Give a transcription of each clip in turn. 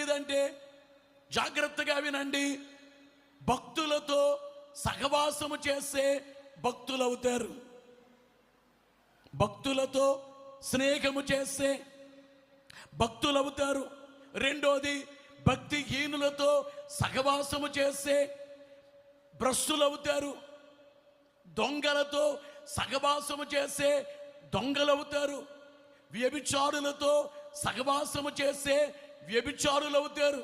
ఎలాంటిదంటే, జాగ్రత్తగా వినండి, భక్తులతో సహవాసము చేస్తే భక్తులవుతారు. భక్తులతో స్నేహము చేస్తే భక్తులవుతారు. రెండోది, భక్తిహీనులతో సహవాసము చేస్తే భ్రష్టులవుతారు. దొంగలతో సహవాసము చేస్తే దొంగలవుతారు. వ్యభిచారులతో సహవాసము చేస్తే వ్యభిచారులవుతారు.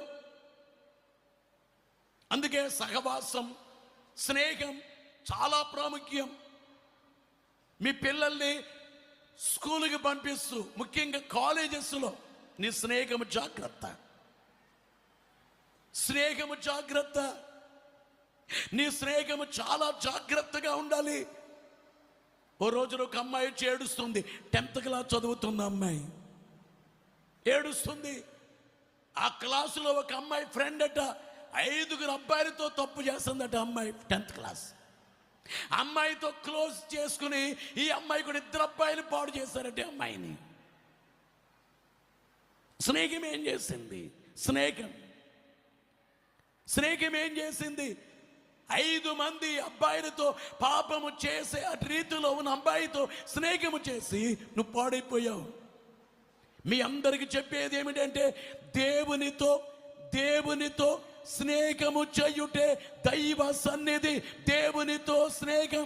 అందుకే సహవాసం, స్నేహం చాలా ప్రాముఖ్యం. మీ పిల్లల్ని స్కూల్కి పంపిస్తూ, ముఖ్యంగా కాలేజెస్లో నీ స్నేహము జాగ్రత్త, స్నేహము జాగ్రత్త. నీ స్నేహము చాలా జాగ్రత్తగా ఉండాలి. ఓ రోజున ఒక అమ్మాయి వచ్చి ఏడుస్తుంది. 10th క్లాస్ చదువుతున్న అమ్మాయి ఏడుస్తుంది. ఆ క్లాసులో ఒక అమ్మాయి ఫ్రెండ్ అట 5 అబ్బాయిలతో తప్పు చేస్తుందట. అమ్మాయి 10th క్లాస్. అమ్మాయితో క్లోజ్ చేసుకుని ఈ అమ్మాయి కూడా 2 అబ్బాయిలు పాడు చేశారట అమ్మాయిని. స్నేహం ఏం చేసింది? స్నేహం ఏం చేసింది? 5 మంది అబ్బాయిలతో పాపము చేసే ఆ రీతిలో ఉన్న అబ్బాయితో స్నేహము చేసి నువ్వు పాడైపోయావు. మీ అందరికి చెప్పేది ఏమిటంటే, దేవునితో స్నేహము చేయుటే దైవ సన్నిధి. దేవునితో స్నేహం